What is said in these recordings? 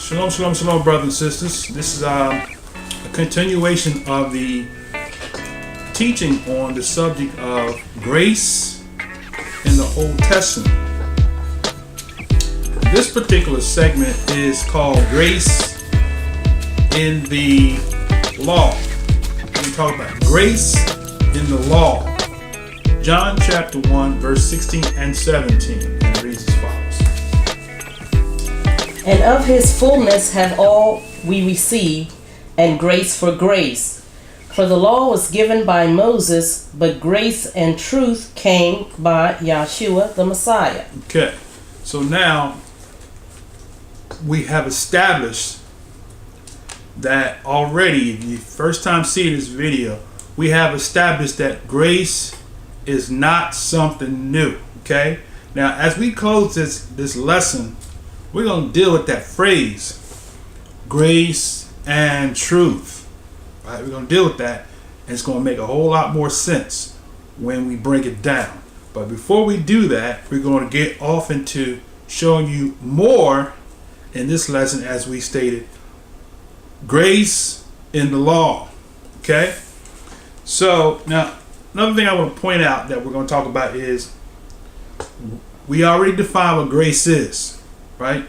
Shalom, shalom, shalom, brothers and sisters. This is a continuation of the teaching on the subject of grace in the Old Testament. This particular segment is called Grace in the Law. We talk about grace in the law. John chapter 1, verse 16 and 17. And it reads as follows. And of his fullness have all we received, and grace for grace. For the law was given by Moses, but grace and truth came by Yeshua the Messiah. Okay, so now we have established that already. If you first time see this video, we have established that grace is not something new. Okay, now as we close this lesson, we're going to deal with that phrase, grace and truth. Right? We're going to deal with that, and it's going to make a whole lot more sense when we break it down. But before we do that, we're going to get off into showing you more in this lesson, as we stated, grace in the law. Okay? So, now, another thing I want to point out that we're going to talk about is we already defined what grace is. Right?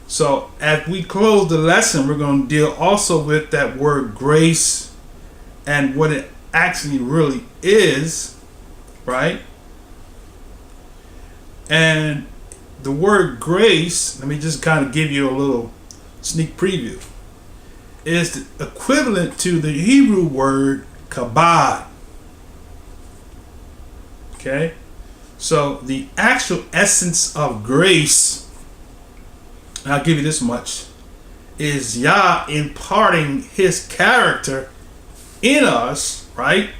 So as we close the lesson, we're going to deal also with that word grace and what it actually really is, right? And the word grace, let me just kind of give you a little sneak preview, is the equivalent to the Hebrew word kabod. Okay? So the actual essence of grace, I'll give you this much, is Yah imparting his character in us, right?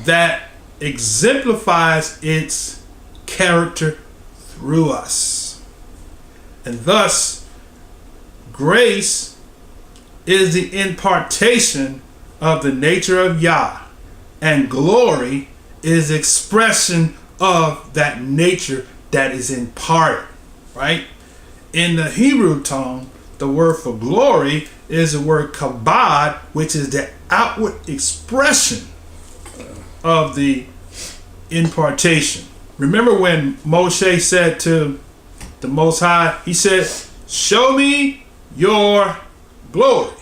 That exemplifies its character through us. And thus, grace is the impartation of the nature of Yah, and glory is expression of that nature that is imparted, right? In the Hebrew tongue, the word for glory is the word kabod, which is the outward expression of the impartation. Remember when Moshe said to the Most High, he said, show me your glory.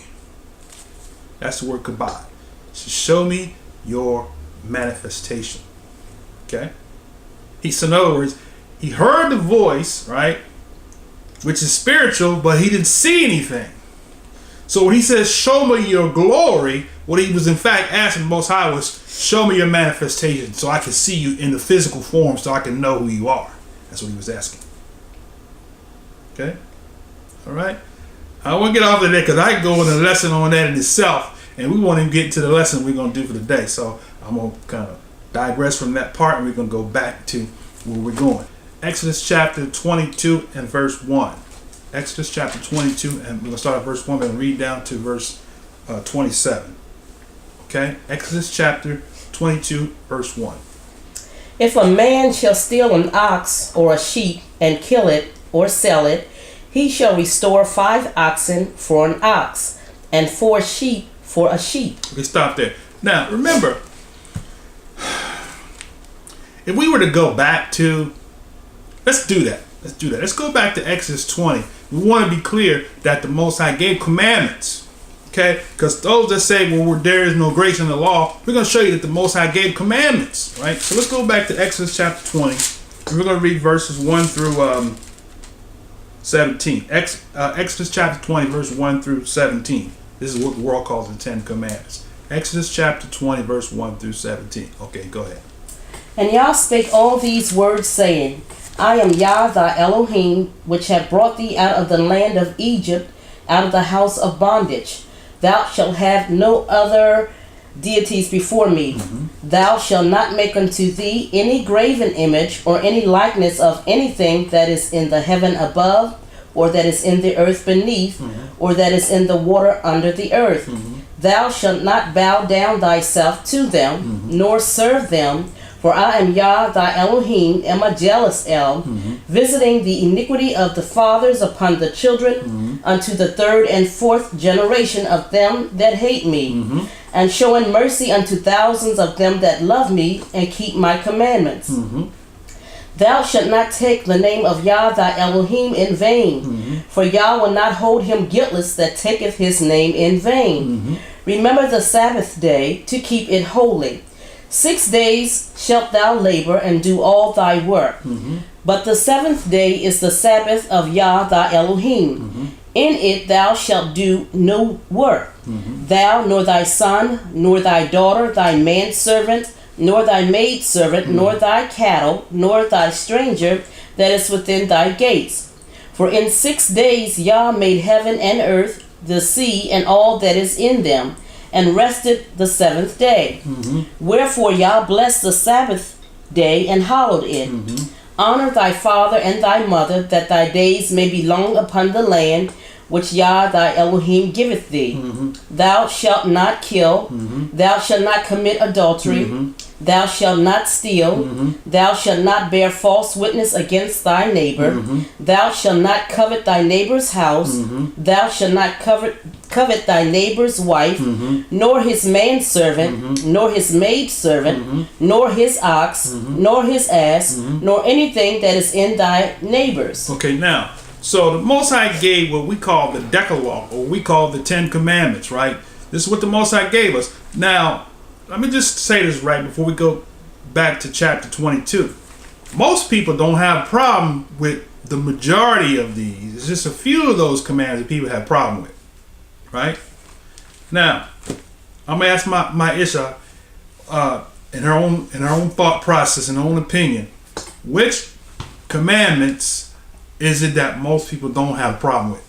That's the word kabod. So show me your manifestation. Okay? So in other words, he heard the voice, right? Which is spiritual, but he didn't see anything. So when he says, show me your glory, what he was in fact asking the Most High was, show me your manifestation so I can see you in the physical form so I can know who you are. That's what he was asking. Okay? All right? I want to get off of that because I can go in a lesson on that in itself, and we want to get to the lesson we're going to do for the day. So I'm going to kind of digress from that part, and we're going to go back to where we're going. Exodus chapter 22 and verse 1. Exodus chapter 22, and we're going to start at verse 1 and read down to verse 27. Okay? Exodus chapter 22, verse 1. If a man shall steal an ox or a sheep and kill it or sell it, he shall restore 5 oxen for an ox and 4 sheep for a sheep. Okay, stop there. Now, remember, if we were to go back to, let's do that. Let's go back to Exodus 20. We want to be clear that the Most High gave commandments. Okay? Because those that say, well, there is no grace in the law, we're going to show you that the Most High gave commandments. Right? So let's go back to Exodus chapter 20. And we're going to read verses 1 through 17. Exodus chapter 20, verse 1 through 17. This is what the world calls the 10 Commandments. Exodus chapter 20, verse 1 through 17. Okay, go ahead. And Yah spake all these words, saying, I am Yah thy Elohim, which have brought thee out of the land of Egypt, out of the house of bondage. Thou shalt have no other deities before me. Thou shalt not make unto thee any graven image, or any likeness of anything that is in the heaven above, or that is in the earth beneath, or that is in the water under the earth. Thou shalt not bow down thyself to them, nor serve them, For I am Yah, thy Elohim, am a jealous El, visiting the iniquity of the fathers upon the children unto the third and fourth generation of them that hate me, and showing mercy unto thousands of them that love me and keep my commandments. Thou shalt not take the name of Yah thy Elohim in vain, for Yah will not hold him guiltless that taketh his name in vain. Remember the Sabbath day to keep it holy. 6 days shalt thou labor and do all thy work. But the seventh day is the Sabbath of Yah thy Elohim. In it thou shalt do no work, thou, nor thy son, nor thy daughter, thy manservant, nor thy maidservant, nor thy cattle, nor thy stranger that is within thy gates. For in 6 days Yah made heaven and earth, the sea, and all that is in them, and rested the seventh day. Wherefore Yah blessed the Sabbath day and hallowed it. Honor thy father and thy mother, that thy days may be long upon the land which Yah thy Elohim giveth thee. Thou shalt not kill, thou shalt not commit adultery, thou shalt not steal, thou shalt not bear false witness against thy neighbor, thou shalt not covet thy neighbor's house, thou shalt not covet thy neighbor's wife, nor his manservant, nor his maidservant, nor his ox, nor his ass, nor anything that is in thy neighbor's. Okay, now, so the Most High gave what we call the Decalogue, or we call the Ten Commandments, right? This is what the Most High gave us. Now, let me just say this right before we go back to chapter 22. Most people don't have a problem with the majority of these. It's just a few of those commands that people have a problem with, right? Now, I'm gonna ask my Isha, in her own thought process, in her own opinion, which commandments is it that most people don't have a problem with?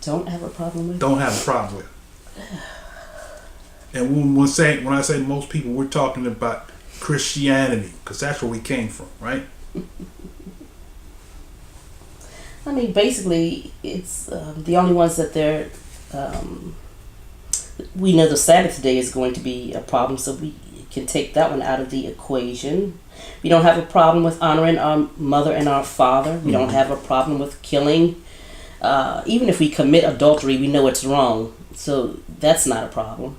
Don't have a problem with? Don't have a problem with. And when I say most people, we're talking about Christianity, because that's where we came from, right? I mean, basically, it's the only ones that they're. We know the Sabbath day is going to be a problem, so we can take that one out of the equation. We don't have a problem with honoring our mother and our father. We don't have a problem with killing. Even if we commit adultery, we know it's wrong, so that's not a problem.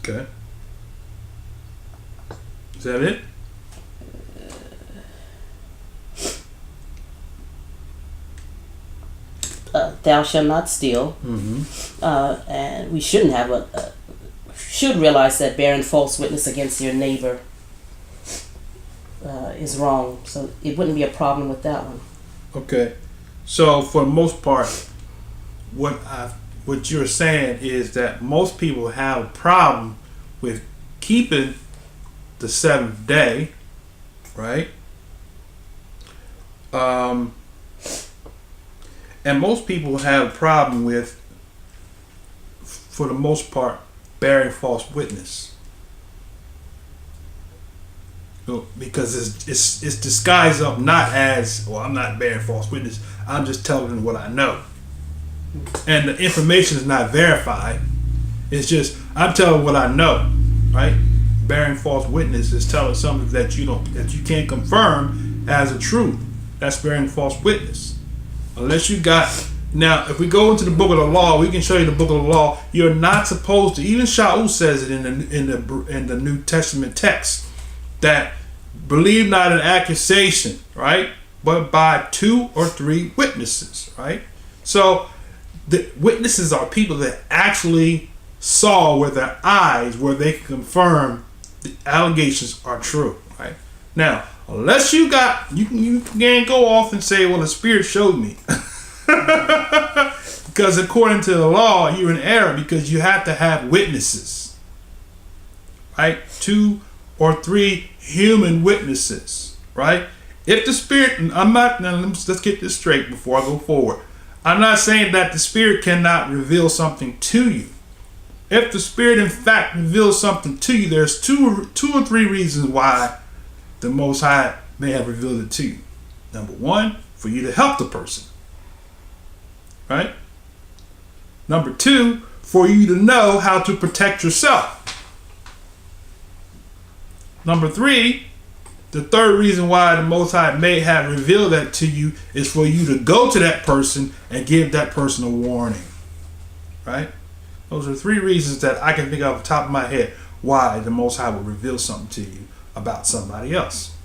Okay. Is that it? Thou shalt not steal. And we shouldn't have should realize that bearing false witness against your neighbor is wrong. So it wouldn't be a problem with that one. Okay. So for the most part, what you're saying is that most people have a problem with keeping the seventh day, right? And most people have a problem with, for the most part, bearing false witness. Because it's disguised up not as, well, I'm not bearing false witness, I'm just telling them what I know. And the information is not verified. It's just, I'm telling what I know, right? Bearing false witness is telling something that you can't confirm as a truth. That's bearing false witness. Unless you got, now if we go into the book of the law, we can show you the book of the law. You're not supposed to, even Shaul says it in the New Testament text, that believe not an accusation, right? But by 2 or 3 witnesses, right? So the witnesses are people that actually saw with their eyes, where they can confirm the allegations are true, right? Now, unless you can't go off and say, well, the Spirit showed me. Because according to the law, you're in error, because you have to have witnesses, right? 2 or 3 human witnesses, right? If the Spirit, let's get this straight before I go forward. I'm not saying that the Spirit cannot reveal something to you. If the Spirit in fact reveals something to you, there's two or three reasons why the Most High may have revealed it to you. Number 1, for you to help the person, right? Number 2, for you to know how to protect yourself. Number 3, the third reason why the Most High may have revealed that to you is for you to go to that person and give that person a warning. Right? Those are 3 reasons that I can think of off the top of my head why the Most High will reveal something to you about somebody else.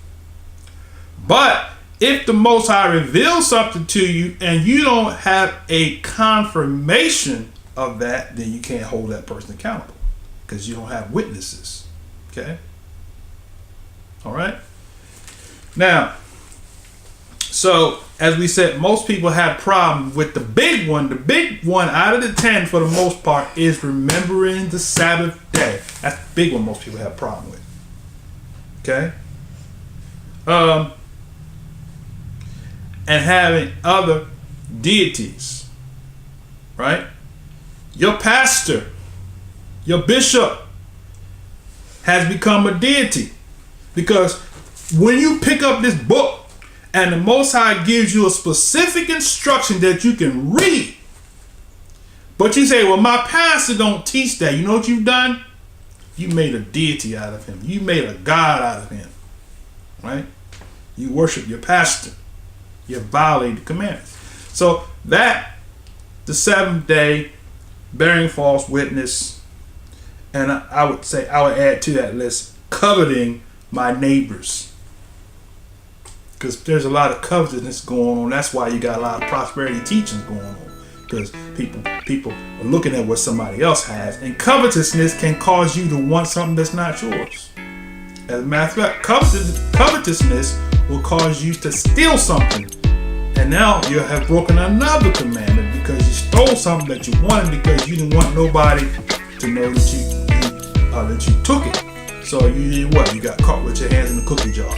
But if the Most High reveals something to you and you don't have a confirmation of that, then you can't hold that person accountable because you don't have witnesses. Okay? All right? Now, so as we said, most people have problems with the big one. The big one out of the 10 for the most part is remembering the Sabbath day. That's the big one most people have a problem with. Okay? And having other deities. Right? Your pastor, your bishop has become a deity. Because when you pick up this book and the Most High gives you a specific instruction that you can read, but you say, well, my pastor don't teach that. You know what you've done? You made a deity out of him. You made a God out of him. Right? You worship your pastor. You violate the commandments. So that, the 7th day, bearing false witness, and I would say, I would add to that list, coveting my neighbors. Because there's a lot of covetousness going on. That's why you got a lot of prosperity teachings going on. Because people are looking at what somebody else has. And covetousness can cause you to want something that's not yours. As a matter of fact, covetousness will cause you to steal something. And now you have broken another commandment because you stole something that you wanted because you didn't want nobody to know that you took it. So you did what? You got caught with your hands in the cookie jar.